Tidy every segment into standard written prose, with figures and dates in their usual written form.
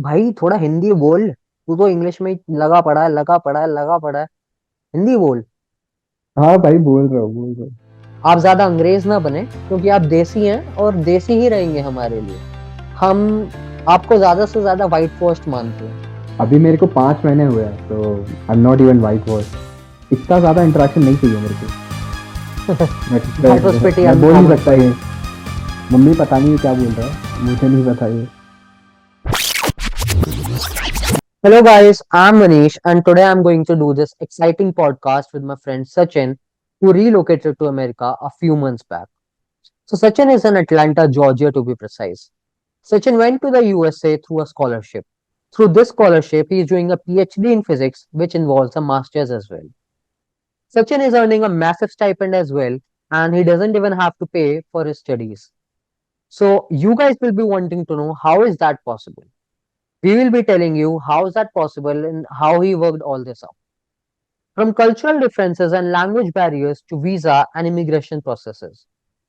भाई थोड़ा हिंदी बोल। तू तो इंग्लिश में ही लगा पड़ा है, लगा पड़ा है, लगा पड़ा है। हिंदी बोल। हाँ भाई, बोल रहा हूँ। आप ज्यादा अंग्रेज ना बने, क्योंकि आप देसी हैं और देसी ही रहेंगे हमारे लिए। हम आपको ज्यादा से ज्यादा व्हाइट वॉश मानते हैं। अभी मेरे को 5 महीने हुए हैं, तो I am not even white wash. इतना ज्यादा इंटरेक्शन नहीं चाहिए मेरे को। दैट वाज प्रीटी मैं बोल नहीं अनकॉमन सकता फॉर ये। यू। मम्मी पता नहीं ये क्या बोल रहा है, मुझे नहीं पता ये। Hello guys, I'm Manish and today I'm going to do this exciting podcast with my friend Sachin, who relocated to America a few months back. So Sachin is in Atlanta, Georgia to be precise. Sachin went to the USA through a scholarship. Through this scholarship, he is doing a PhD in physics, which involves a master's as well. Sachin is earning a massive stipend as well, and he doesn't even have to pay for his studies. So you guys will be wanting to know how is that possible? We will be telling you how is that possible and how he worked all this out. From cultural differences and language barriers to visa and immigration processes.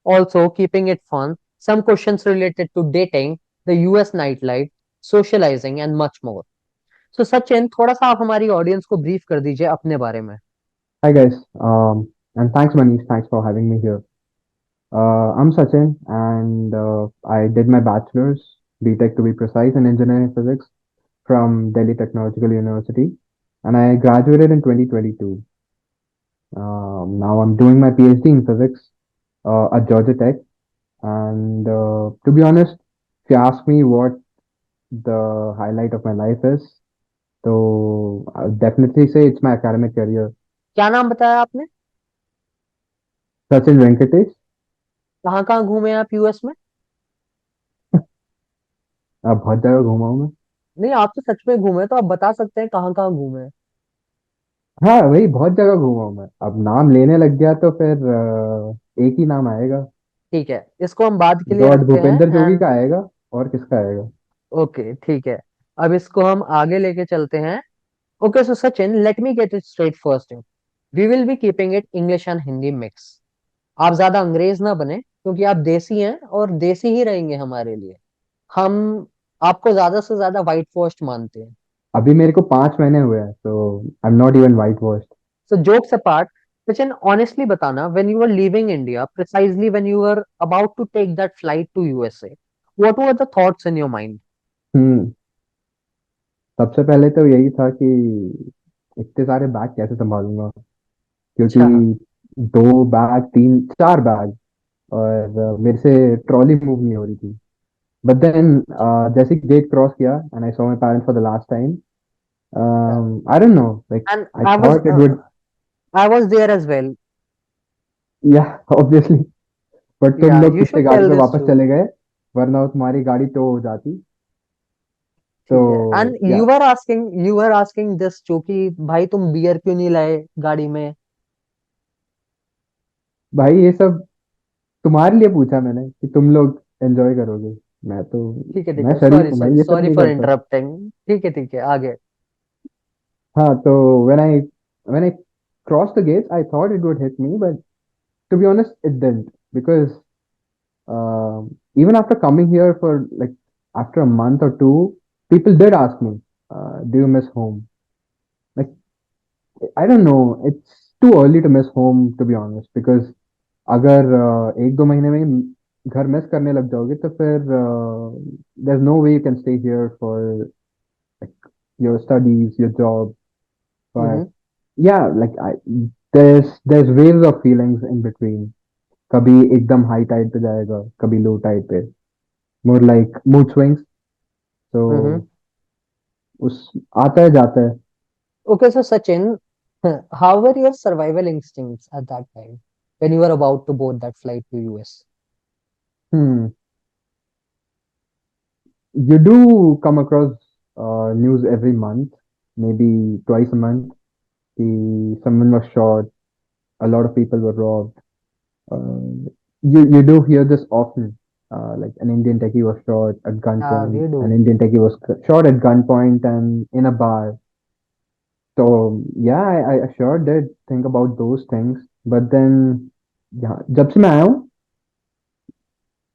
Also, keeping it fun, some questions related to dating, the US nightlife, socializing and much more. So Sachin, थोड़ा सा आप हमारी audience को brief कर दीजिए अपने बारे में। Hi guys, and thanks Manish, thanks for having me here. I'm Sachin, and I did my bachelor's, BTech to be precise, in engineering physics from Delhi Technological University, and I graduated in 2022. Now I'm doing my PhD in physics at Georgia Tech. And to be honest, if you ask me what the highlight of my life is, so I would definitely say it's my academic career. क्या नाम बताया आपने? Sachin Venkatesh, कहाँ कहाँ घूमे आप US में? बहुत जगह घूमा हूँ मैं। नहीं, आप तो सच में घूमे, तो आप बता सकते हैं कहाँ कहाँ घूमे। हाँ वही, बहुत जगह घूमा हूँ मैं। अब नाम लेने लग गया तो फिर एक ही नाम आएगा। ठीक है, इसको हम बाद के लिए लॉर्ड रखते हैं भूपेंद्र जोगी एंड का आएगा, और किसका आएगा? ओके ठीक है। अब इसको हम आगे लेके चलते हैं। Okay so Sachin, let me get it straight first. We will be keeping it English and Hindi mix. आप ज्यादा अंग्रेज ना बने, क्योंकि आप देसी हैं और देसी ही रहेंगे हमारे लिए। हम आपको ज्यादा से ज्यादा व्हाइट वॉश मानते हैं। अभी मेरे को 5 महीने हुए हैं, तो I am not even white wash. So jokes apart, Sachin honestly बताना, when you are leaving India, precisely when you are about to take that flight to USA, what were the thoughts in your mind? Hmm सबसे पहले तो यही था कि इतने सारे bag कैसे संभालूंगा, क्योंकि अच्छा। 2 बैग, 3 4 बैग, और मेरे से ट्रॉली मूव नहीं हो रही थी। बट देन जैसे गेट क्रॉस किया and I saw my parents for the last time, I don't know, like and I thought it would, I was there as well. Yeah obviously. But तुम या लोग you पिछले should गाड़ी tell पे this वापस to. चले गए, वरना वो तुम्हारी गाड़ी टो हो जाती। ठीक है, एंड तो yeah you are asking this to कि भाई तुम बियर क्यों नहीं लाए गाड़ी में? भाई, ये सब तुम्हारे लिए पूछा मैंने कि तुम लोग एंजॉय करोगे। मैं तो ठीक मैं है, शरीफ सॉरी हूँ भाई, सॉरी ये सब सॉरी नहीं फॉर करता। इंटरप्टिंग। ठीक है, आगे। हाँ, तो when I crossed the gates, I thought it would hit me, but to be honest, it didn't, because even after coming here for like after a month or two, people did ask me, "Do you miss home?" Like, I don't know, it's too early to miss home, to be honest, because अगर 1 2 महीने में ही घर miss करने लग जाओगे तो फिर there's no way you can stay here for like your studies, your job. But hmm. yeah, like there's waves of feelings in between. कभी एकदम हाई टाइड पे जाएगा, कभी लो टाइड पे, मोर लाइक मूड स्विंग्स। तो हम्म। उस आता है जाता है। Okay so Sachin, how were your survival instincts at that time when you were about to board that flight to US? Hmm. You do come across news every month, maybe twice a month. Someone was shot, a lot of people were robbed. You do hear this often, like an Indian techie was shot at Yeah, gunpoint, we an do. Indian techie was shot at gunpoint and in a bar. So yeah, I sure did think about those things. But then, yeah, जब से मैं आया हूँ,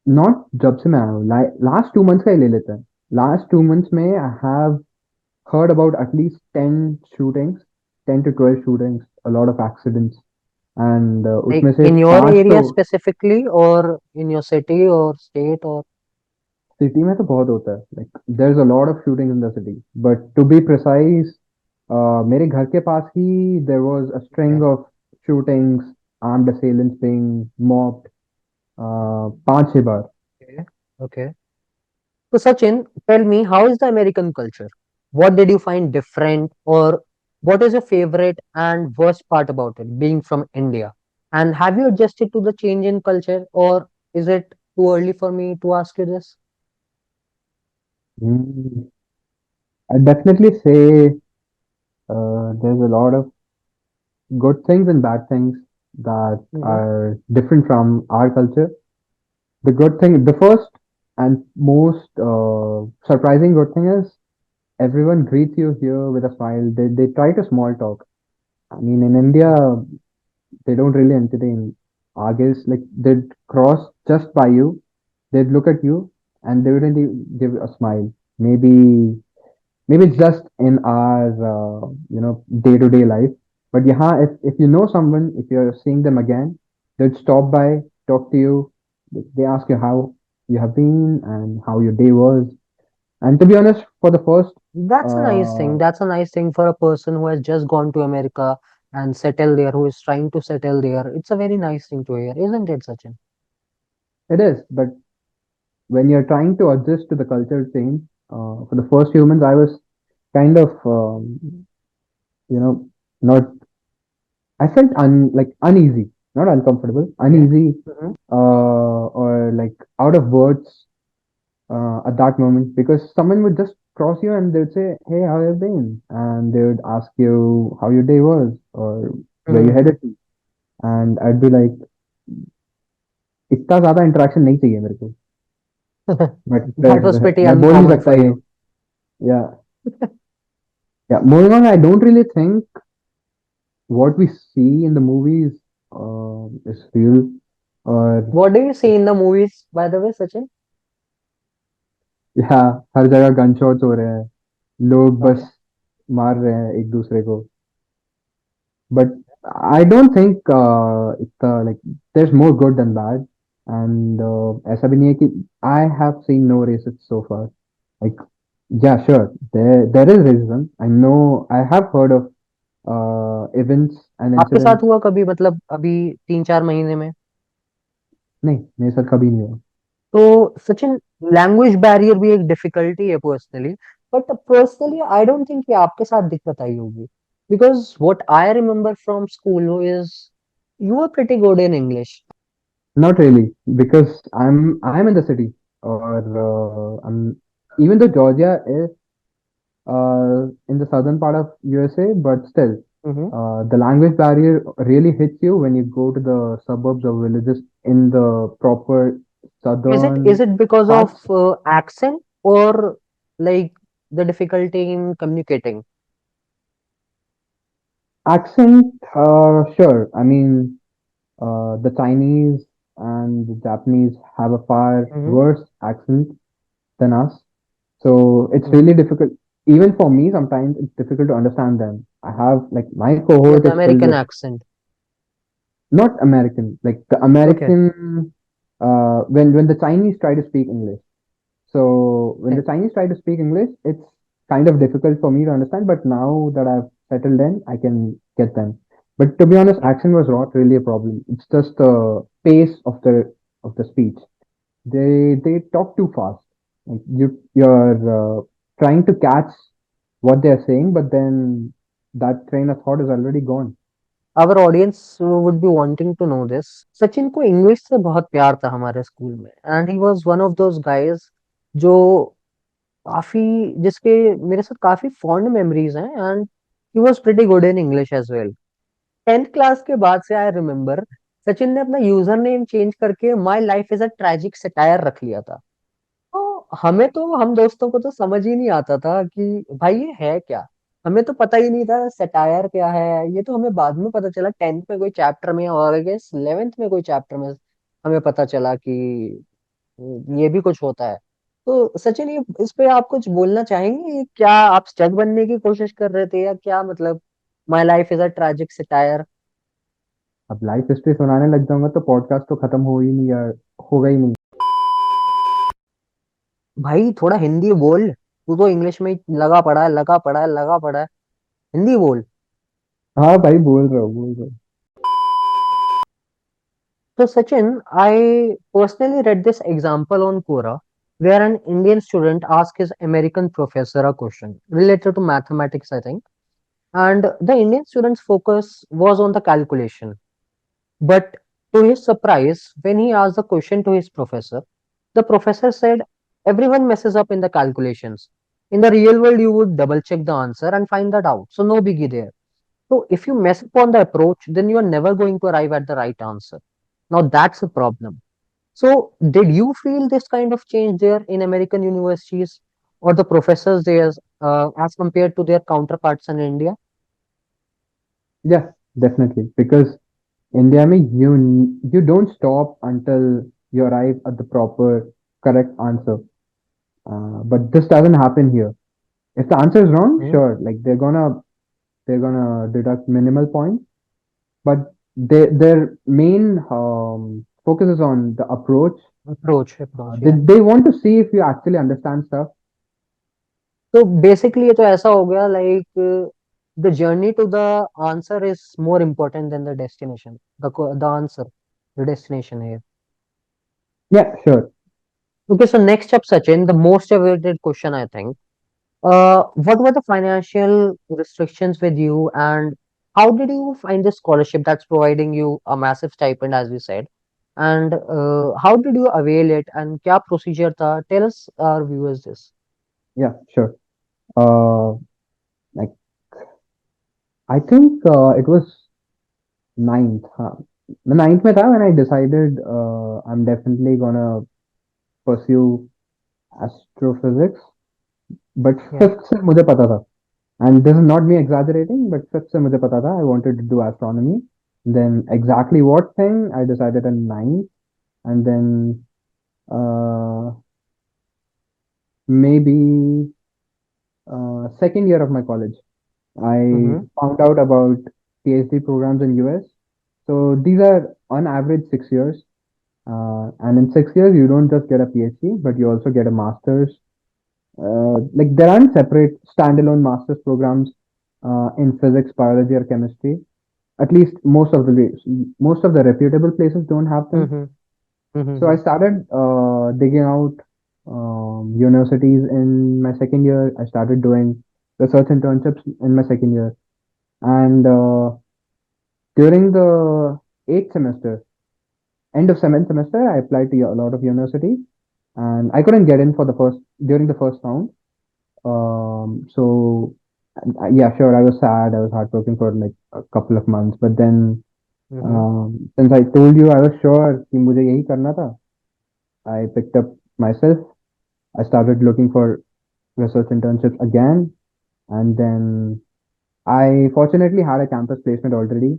not जब से मैं आया हूँ, लास्ट 2 मंथ्स का ही ले लेते हैं। Last 2 months में I have heard about at least 10 shootings, 10 to 12 shootings, a lot of accidents, and Like उसमें से in your 5 तो area specifically, or in your city or state, or city में तो बहुत होता है, like there's a lot of shootings in the city, but to be precise, मेरे घर के पास ही there was a string okay, of shootings, armed assailants being mobbed, 5-6 bar. okay, okay. So Sachin, tell me, how is the American culture? What did you find different, or what is your favorite and worst part about it, being from India? And have you adjusted to the change in culture, or is it too early for me to ask you this? Hmm. I definitely say there's a lot of good things and bad things that Mm-hmm. are different from our culture. The good thing, the first and most surprising good thing is everyone greets you here with a smile. They try to small talk. I mean, in India, they don't really entertain. I guess like they'd cross just by you, they'd look at you, and they wouldn't even give a smile. Maybe it's just in our day-to-day life. But yeah, if you know someone, if you're seeing them again, they'd stop by, talk to you. They ask you how you have been and how your day was. And to be honest, for the first, That's a nice thing. uh, That's a nice thing for a person who has just gone to America and settled there, who is trying to settle there. It's a very nice thing to hear, isn't it, Sachin? it is. But when you're trying to adjust to the culture change, for the first few months, I was kind of, you know, not. I felt like uneasy, not uncomfortable, Okay. uneasy, Mm-hmm. or like out of words at that moment, because someone would just cross you and they would say, "Hey, how have you been?" And they would ask you how your day was or where you Mm-hmm. headed to, and I'd be like, "इतना ज़्यादा interaction नहीं चाहिए मेरे को." But That was pretty मैं बोल नहीं uncommon सकता for ये. you. Yeah, yeah. Moving on, I don't really think what we see in the movies is real, or What do you see in the movies, by the way, Sachin? yeah, हर जगह gun shots हो रहे हैं, लोग Okay. बस मार रहे हैं एक दूसरे को. But I don't think it's like there's more good than bad, and ऐसा भी नहीं है कि I have seen no racists so far. Like, yeah, sure, there is racism. I know, I have heard of events and आपके साथ incidents. हुआ कभी, मतलब अभी 3-4 महीने में? नहीं, मेरे साथ कभी नहीं हुआ. तो सचिन, लैंग्वेज बैरियर भी एक डिफिकल्टी है personally, but personally I don't think कि आपके साथ दिक्कत आई होगी, because what I remember from school is you are pretty good in English. Not really, because I'm in the city, or I'm, even though Georgia is in the southern part of USA, but still, the language barrier really hits you when you go to the suburbs or villages in the proper Is southern it because of parts. accent, or like the difficulty in communicating? Accent, sure. I mean, the Chinese and the Japanese have a far Mm-hmm. worse accent than us. So it's Mm-hmm. really difficult. Even for me, sometimes it's difficult to understand them. I have like my Yeah, cohort the is filled American with accent. not American, like the Okay. American when the Chinese try to speak English. So when the Okay. Chinese try to speak English, it's kind of difficult for me to understand. But now that I've settled in, I can get them. But to be honest, Okay. accent was not really a problem. It's just the pace of the speech. They talk too fast. Like you're trying to catch what they're saying, but then that train of thought is already gone. Our audience would be wanting to know this. Sachin को English से बहुत प्यार था हमारे school में, and he was one of those guys जो काफी, जिसके मेरे साथ काफी फॉन्ड मेमोरीज हैं, and he was pretty good in English as well. 10th class के बाद से आई रिमेम्बर सचिन ने अपना यूजर नेम चेंज करके my life is a tragic satire रख लिया था. तो हमें तो, हम दोस्तों को तो समझ ही नहीं आता था कि भाई ये है क्या. हमें तो पता ही नहीं था सटायर क्या है. ये तो हमें बाद में पता चला, 10th में कोई चैप्टर में, और 11th में कोई चैप्टर में हमें पता चला कि ये भी कुछ होता है. तो सचिन, ये इस पे आप कुछ बोलना चाहेंगे? क्या आप स्टड बनने की कोशिश कर रहे थे या क्या मतलब? My life is a tragic satire. अब लाइफ हिस्ट्री सुनाने लग जाऊंगा तो पॉडकास्ट तो खत्म हो ही नहीं यार, होगा ही नहीं। भाई थोड़ा हिंदी बोल। तू तो इंग्लिश में ही लगा पड़ा है, लगा पड़ा है, लगा पड़ा है। हिंदी बोल। हाँ भाई, बोल रहा हूँ। So Sachin, I personally read this example on Quora where an Indian student asked his American professor a question related to mathematics, I think. And the Indian student's focus was on the calculation. But to his surprise, when he asked the question to his professor, the professor said, everyone messes up in the calculations. In the real world, you would double check the answer and find that out. So no biggie there. So if you mess up on the approach, then you are never going to arrive at the right answer. Now that's a problem. So, did you feel this kind of change there in American universities or the professors there as compared to their counterparts in India? Yeah, definitely. Because India में you don't stop until you arrive at the proper correct answer. But this doesn't happen here. If the answer is wrong, Hmm. sure, like they're gonna deduct minimal points, but their main focus is on the approach. Approach, They, yeah. they want to see if you actually understand stuff. So basically, ये तो ऐसा हो गया like the journey to the answer is more important than the destination. The answer, the destination here. Yeah, sure. Okay, so next up, Sachin, the most awaited question, I think. What were the financial restrictions with you, and how did you find the scholarship that's providing you a massive stipend, as we said? And how did you avail it? And क्या procedure था? Tell us our viewers this. Yeah, sure. Uh, like I think it was ninth. Huh? The ninth में था when I decided I'm definitely gonna pursue astrophysics. But Yeah. fifth से मुझे पता था. And this is not me exaggerating, but fifth से मुझे पता था I wanted to do astronomy. Then exactly what thing I decided in ninth, and then maybe second year of my college, I Mm-hmm. found out about PhD programs in US. So these are on average 6 years. And in 6 years, you don't just get a PhD, but you also get a master's. Like there aren't separate standalone master's programs in physics, biology, or chemistry. At least most of the reputable places don't have them. Mm-hmm. So I Mm-hmm. started digging out universities in my second year. I started doing research internships in my second year, and during the eighth semester, end of seventh semester, I applied to a lot of universities, and I couldn't get in for the first during the first round. So yeah, sure, I was sad. I was heartbroken for like a couple of months, but then Mm-hmm. since I told you I was sure कि मुझे यही करना था, I picked up myself. I started looking for research internships again, and then I fortunately had a campus placement already.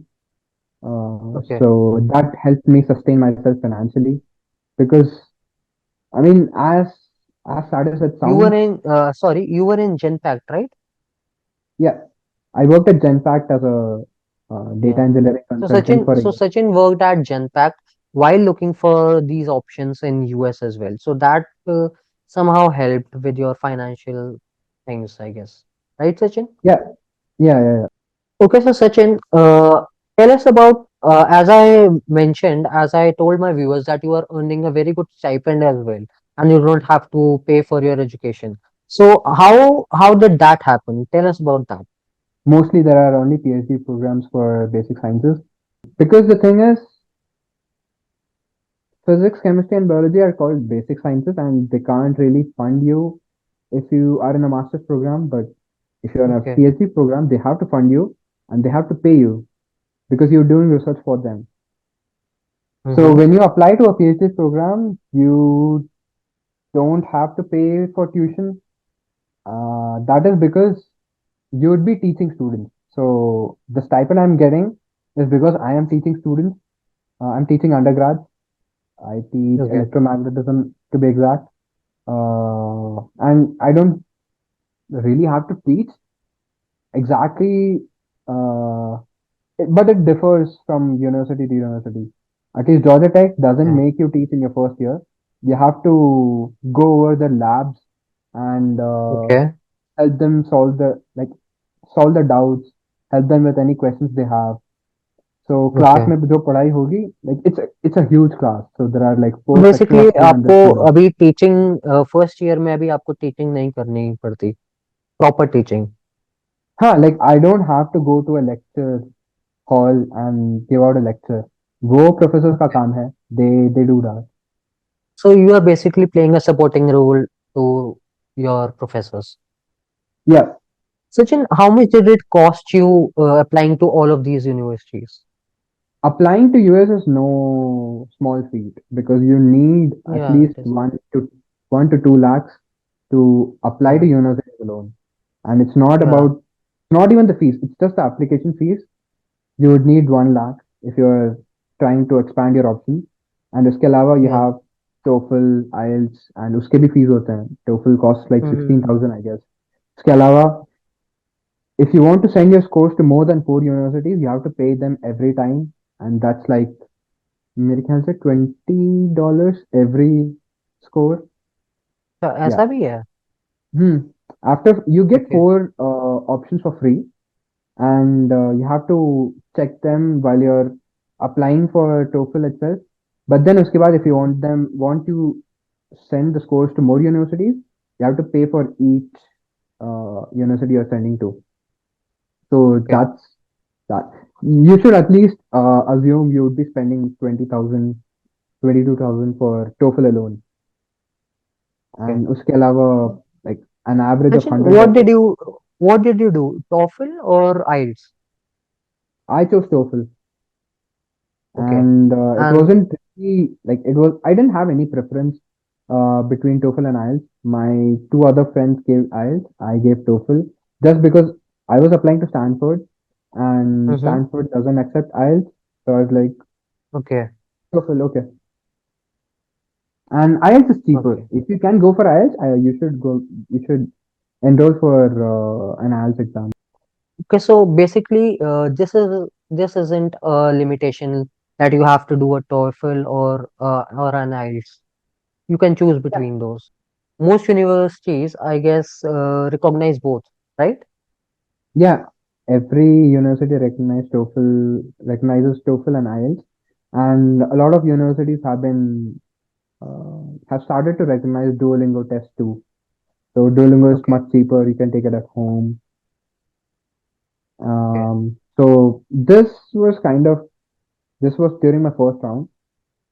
Okay. So that helped me sustain myself financially because I mean, as sad as it You were sounds, in, sorry, you were in Gen Pact, right? yeah, I worked at Genpact as a data Yeah. engineering So consultant Sachin, for a so year. Sachin worked at Genpact while looking for these options in US as well. So that somehow helped with your financial things, I guess. Right, Sachin? Yeah, yeah. Okay, so Sachin, tell us about, as I mentioned, as I told my viewers that you are earning a very good stipend as well, and you don't have to pay for your education. So how did that happen? Tell us about that. Mostly there are only PhD programs for basic sciences because the thing is, physics, chemistry, and biology are called basic sciences, and they can't really fund you if you are in a master's program. But if you're in a Okay. PhD program, they have to fund you and they have to pay you because you're doing research for them. So Mm-hmm. when you apply to a PhD program, you don't have to pay for tuition. That is because you would be teaching students. So the stipend I'm getting is because I am teaching students. I'm teaching undergrads. I teach Okay. electromagnetism to be exact. And I don't really have to teach exactly, uh, but it differs from university to university. At least Georgia Tech doesn't Okay. make you teach in your first year. You have to go over the labs and Okay. help them solve the doubts, help them with any questions they have. So class Okay. में जो पढ़ाई होगी, like it's a huge class. So there are like तो four section basically of आपको 300 students. अभी teaching first year में अभी आपको टीचिंग नहीं करनी पड़ती, प्रॉपर टीचिंग. हाँ, like I don't have to go to a lecture hall and give out a lecture. वो professors का काम है. They do that. So you are basically playing a supporting role to your professors. Yeah, Sachin, how much did it cost you applying to all of these universities? applying to US is no small feat because you need at Yeah, least it is. 1 to 2 lakhs to apply to Yeah, universities alone. And it's not yeah, about not even the fees. It's just the application fees. You would need 1 lakh if you're trying to expand your options. And उसके अलावा you yeah. have TOEFL, IELTS and उसके भी fees होते हैं. TOEFL costs like Mm-hmm. 16,000 I guess. उसके अलावा if you want to send your scores to more than 4 universities, you have to pay them every time, and that's like मेरे ख्याल से $20 every score. तो Yeah. ऐसा भी है. Hmm. After you get Okay, four options for free, and you have to check them while you're applying for TOEFL itself. But then उसके बाद if you want to send the scores to more universities, you have to pay for each university you're sending to. So okay, that's that. You should at least assume you would be spending 20,000, 22,000 for TOEFL alone. okay. And उसके अलावा like an average of Sachin, $100. what did you do? TOEFL or IELTS? I chose TOEFL, Okay. and it And wasn't really like it was. I didn't have any preference between TOEFL and IELTS. My two other friends gave IELTS. I gave TOEFL just because I was applying to Stanford, and mm-hmm. Stanford doesn't accept IELTS. So I was like, Okay, TOEFL, okay. And IELTS is cheaper. okay. If you can go for IELTS, you should go. You should enroll for an IELTS exam. Okay, so basically, this isn't a limitation that you have to do a TOEFL or an IELTS. You can choose Yeah. between those. Most universities, I guess, recognize both, right? Yeah, every university recognizes TOEFL and IELTS, and a lot of universities have started to recognize Duolingo test too. So Duolingo is Okay, much cheaper. You can take it at home. okay, So this was during my first round,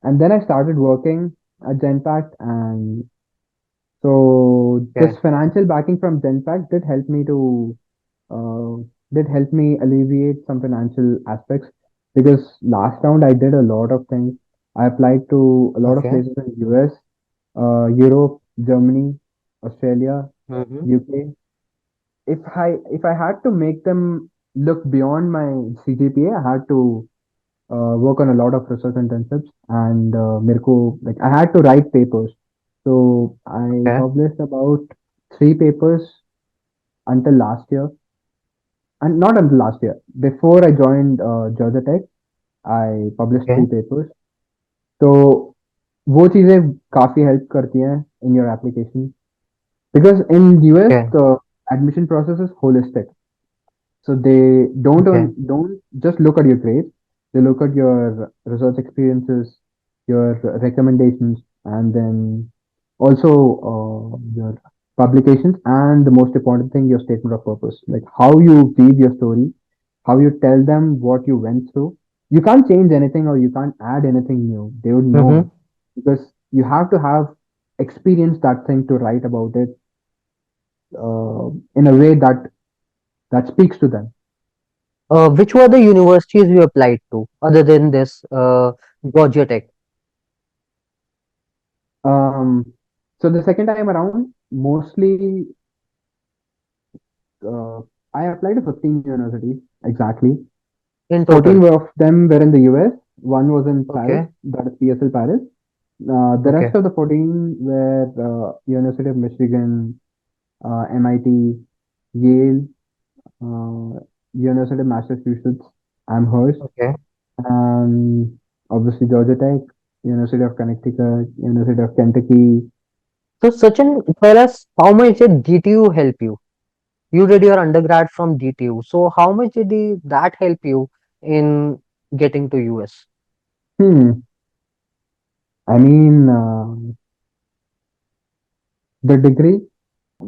and then I started working at Genpact, and so okay, this financial backing from Genpact uh, did help me alleviate some financial aspects because last round I did a lot of things. I applied to a lot of okay. places in US, Europe, Germany, Australia, Mm-hmm. UK. If I had to make them look beyond my CGPA, I had to work on a lot of research internships and मेरे को like I had to write papers. So I Okay, published about 3 papers until last year, and not until last year. Before I joined Georgia Tech, I published okay, 3 papers. तो वो चीज़ें काफ़ी help करती हैं in your application because in US okay, the admission process is holistic. So they okay, don't just look at your grades. They look at your research experiences, your recommendations, and then also your publications, and the most important thing, your statement of purpose. Like how you weave your story, how you tell them what you went through. You can't change anything or you can't add anything new. They would know mm-hmm. it because you have to have experienced that thing to write about it in a way that speaks to them. Which were the universities you applied to other than this Georgia Tech? Um, so the second time around, mostly uh, I applied to 15 universities exactly. In 14 total? of them were in the US. One was in Paris, Okay, that is PSL Paris, The Okay. rest of the 14 were University of Michigan, MIT, Yale, University of Massachusetts, Amherst, Okay. and obviously Georgia Tech, University of Connecticut, University of Kentucky. So Sachin, tell us how much did DTU help you? You did your undergrad from DTU. So how much did that help you in getting to US? Hmm. I mean, the degree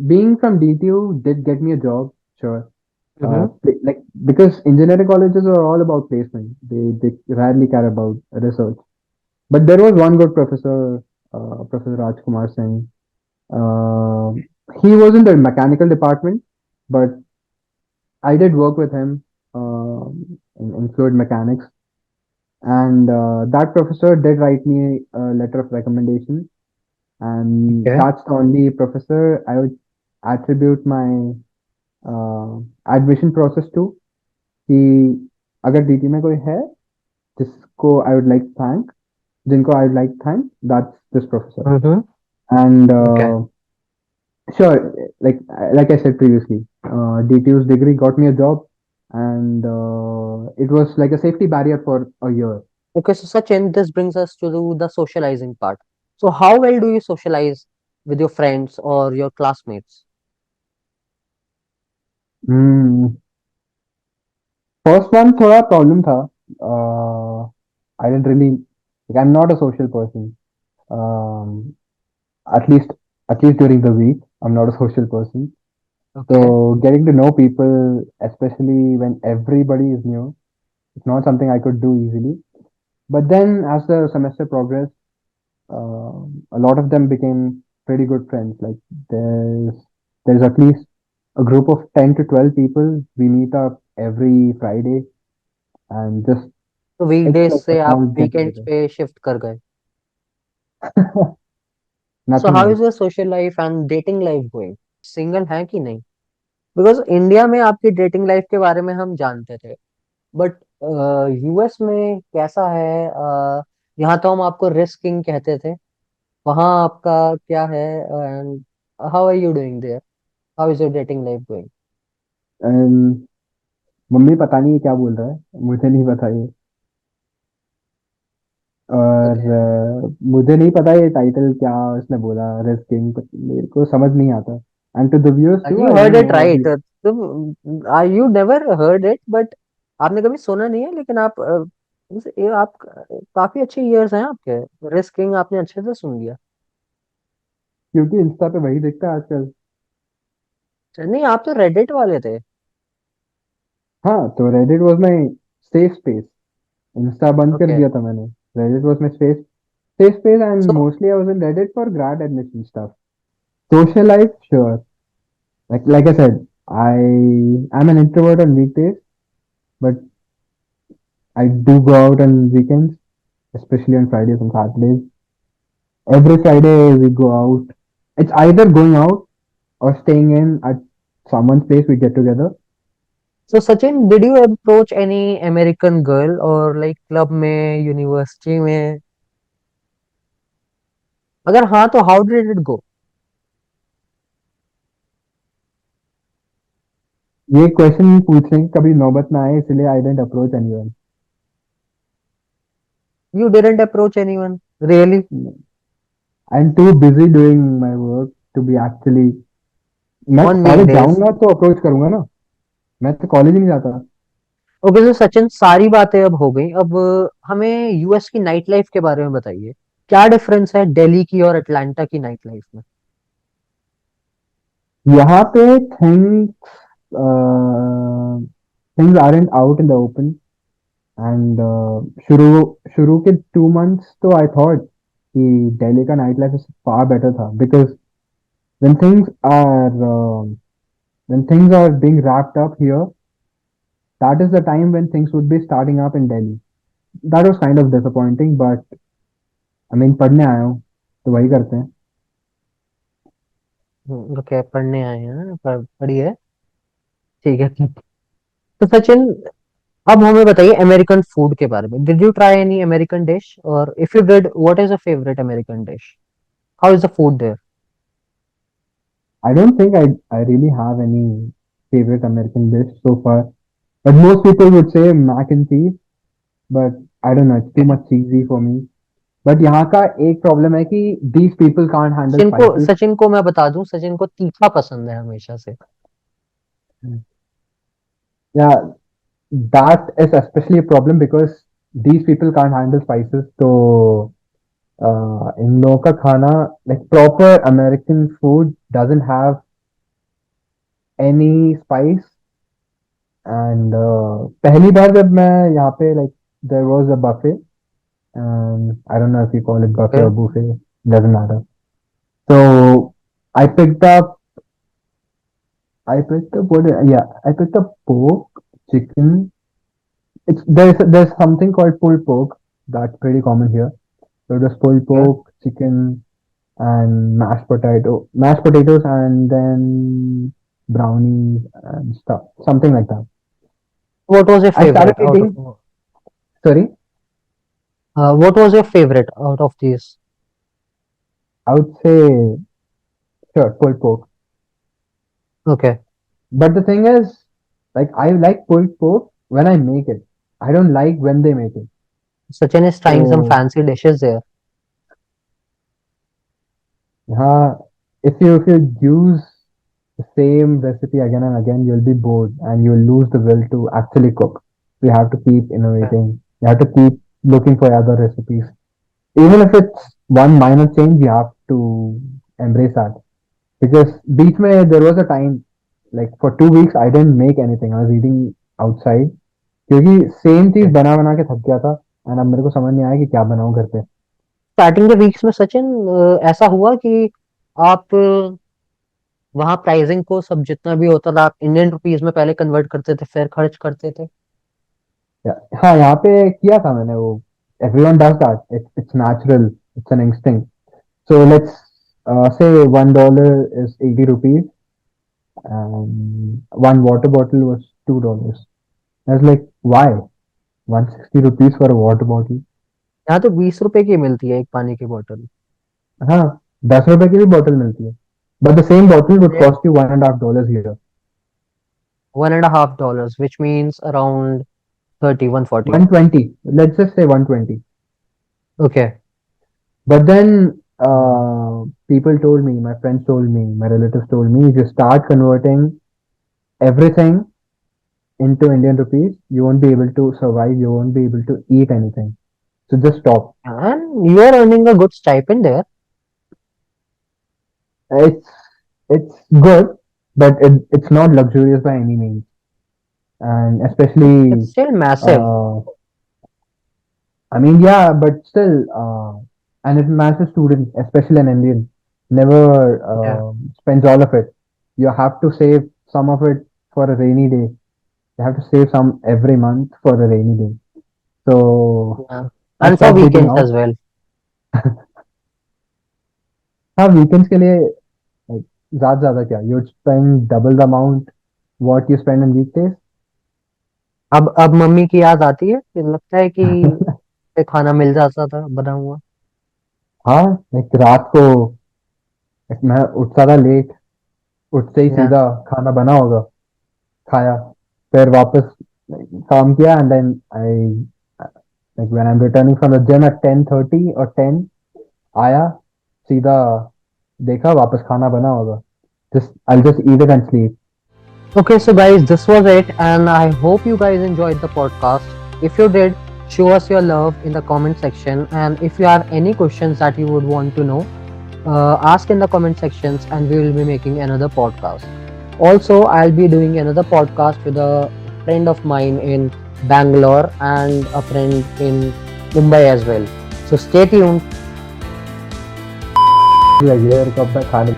being from DTU did get me a job, sure. Mm-hmm. Like because engineering colleges are all about placement. They rarely care about research. But there was one good professor, Professor Rajkumar Singh. Uh, he was in the mechanical department, but I did work with him in fluid mechanics, and that professor did write me a letter of recommendation, and Okay. that's the only professor I would attribute my admission process to कि अगर DT में कोई है जिसको I would like thank जिनको I would like thank that's this professor Mm-hmm. And Okay. sure like I said previously DTU's degree got me a job and it was like a safety barrier for a year. Okay, so Sachin, this brings us to the socializing part. So how well do you socialize with your friends or your classmates? Hmm. First one थोड़ा problem था. I didn't really like I'm not a social person. um, at least at least during the week I'm not a social person. So Okay. getting to know people, especially when everybody is new, it's not something I could do easily. But then as the semester progressed, a lot of them became pretty good friends. Like there's at least a group of 10 to 12 people. We meet up every Friday and just तो it's weekdays like a से आप small get weekends together. पे shift कर गए. सो Nothing how else. Is your social life and dating life going? Single है कि नहीं? Because India में आपकी डेटिंग लाइफ के बारे में हम जानते थे, बट यूएस में कैसा है? यहाँ तो हम आपको रिस्क किंग कहते थे, वहाँ आपका क्या है? And how are you doing there? How is your dating life going? And mummy पता नहीं ये क्या बोल रहा है, मुझे नहीं पता ये. और ओके. मुझे नहीं पता ये टाइटल क्या उसने बोला, रेस्ट किंग, मेरे को समझ नहीं आता. And to the viewers too, you I heard don't it know what. Right. तुम you never heard it, but आपने कभी सुना नहीं है, लेकिन आप ये आप काफी अच्छे ईयर्स हैं आपके. रिस्क किंग आपने अच्छे से सुन लिया. क्योंकि इंस्टा पे वही दिखता है आजकल. नहीं, आप तो रेडिट वाले थे. हाँ, तो Reddit was my safe space. Insta बंद कर ओके. दिया था मैंने. Reddit was my safe space and so mostly I was in Reddit for grad admission stuff. Social life, sure. Like I said, I'm an introvert on weekdays, but I do go out on weekends, especially on Fridays and Saturdays. Every Friday we go out. It's either going out or staying in at someone's place. We get together. Sachin, did you approach any American girl और like club में, university में? अगर हाँ तो how did it go? ये question पूछने की कभी नौबत ना आए, इसलिए I didn't approach anyone. You didn't approach anyone? Really? I am too busy doing my work to be actually. मैं ऑन कॉलेज वीकडेज? जाऊंगा तो अप्रोच करूंगा ना. मैं तो कॉलेज ही नहीं जाता. ओके, तो सचिन, सारी बातें अब हो गई. अब हमें यूएस की नाइट लाइफ के बारे में बताइए. क्या डिफरेंस है दिल्ली की और अटलांटा की नाइट लाइफ में? यहाँ पे things aren't out in the open. And शुरू शुरू के 2 months तो आई थॉट कि दिल्ली का नाइट लाइफ फार बेटर था because when things are uh, when things are being wrapped up here, that is the time when things would be starting up in Delhi. That was kind of disappointing, but I mean पढ़ने आया हूँ तो वही करते हैं. Okay, पढ़ने आए हैं, पढ़िए. ठीक है. तो सचिन, अब हमें बताइए अमेरिकन फूड के बारे में। Did you try any American dish, और if you did, what is a favourite American dish? How is the food there? I don't think I really have any favorite American dish so far. But most people would say mac and cheese. But I don't know, it's too much cheesy for me. But यहाँ का एक problem है कि these people can't handle spices. Sachin को मैं बता दूं, सचिन को तीखा पसंद है हमेशा से। Yeah, that is especially a problem because these people can't handle spices. So इन लोगों का खाना like proper American food doesn't have any spice. And पहली बार जब मैं यहाँ पे like there was a buffet and I don't know if you call it buffet okay. or buffet, doesn't matter. So I picked up I picked up pork, chicken. There's something called pulled pork that's pretty common here. So there's pulled pork, chicken, and mashed potatoes, and then brownies and stuff, something like that. What was your I started favorite out of? eating. Sorry, What was your favorite out of these? I would say sure pulled pork. Okay. But the thing is, like I like pulled pork when I make it. I don't like when they make it. Sachin is trying some So fancy dishes there. yeah, if you use the same recipe again and again, you'll be bored and you'll lose the will to actually cook. You have to keep Okay. innovating. You have to keep looking for other recipes. Even if it's one minor change, you have to embrace that. Because beach mein, there was a time, like for 2 weeks, I didn't make anything. I was eating outside. क्योंकि same चीज Okay. बना बना के थक गया था and अब मेरे को समझ नहीं आया कि क्या बनाऊं घर पे. स्टार्टिंग के वीक्स में सचिन, ऐसा हुआ कि आप वहां प्राइसिंग को सब जितना भी होता था आप इंडियन रुपीस में पहले कन्वर्ट करते थे, फिर खर्च करते थे? हाँ यहाँ पे किया था मैंने वो. Everyone does that. It's natural. It's an instinct. So let's say $1 is 80 rupees and one water bottle was $2. I was like, why? 160 rupees for a water bottle? यहाँ तो 20 रुपए की मिलती है एक पानी की बोतल। हाँ, 10 रुपए की भी बॉटल मिलती है. But the same bottle would cost you $1.5 here. $1.50, which means around 30, 140। 120. Let's just say 120. Okay. But then people told me, my friends told me, my relatives told me, if you start converting everything into Indian rupees, you won't be able to survive. You won't be able to eat anything. So just stop. And you are earning a good stipend there. It's it's good, but it's not luxurious by any means. And It's especially, still massive. uh, I mean, yeah, but still, and it matches students, especially an Indian, never Yeah. spends all of it. You have to save some of it for a rainy day. You have to save some every month for a rainy day. So Yeah. I And for stopped eating weekends out. as well. हाँ, weekends के लिए like ज्यादा क्या? You'd spend double the amount what you spend in weekdays. अब mummy की याद आती है, फिर लगता है कि पे खाना मिल जाता था बना हुआ। हाँ, like रात को like, मैं उठता था लेट. उठते ही Yeah. सीधा खाना बना होगा, खाया, फिर वापस like, काम किया and then I like when I'm returning from the gym at 10:30 or 10 आया सीधा देखा वापस खाना बना होगा. Just I'll just eat it and sleep. Okay, so guys, this was it, and I hope you guys enjoyed the podcast. If you did, show us your love in the comment section, and if you have any questions that you would want to know, ask in the comment sections, and we will be making another podcast. Also, I'll be doing another podcast with a friend of mine in Bangalore and a friend in Mumbai as well. So stay tuned. Like, यार कब तक खाने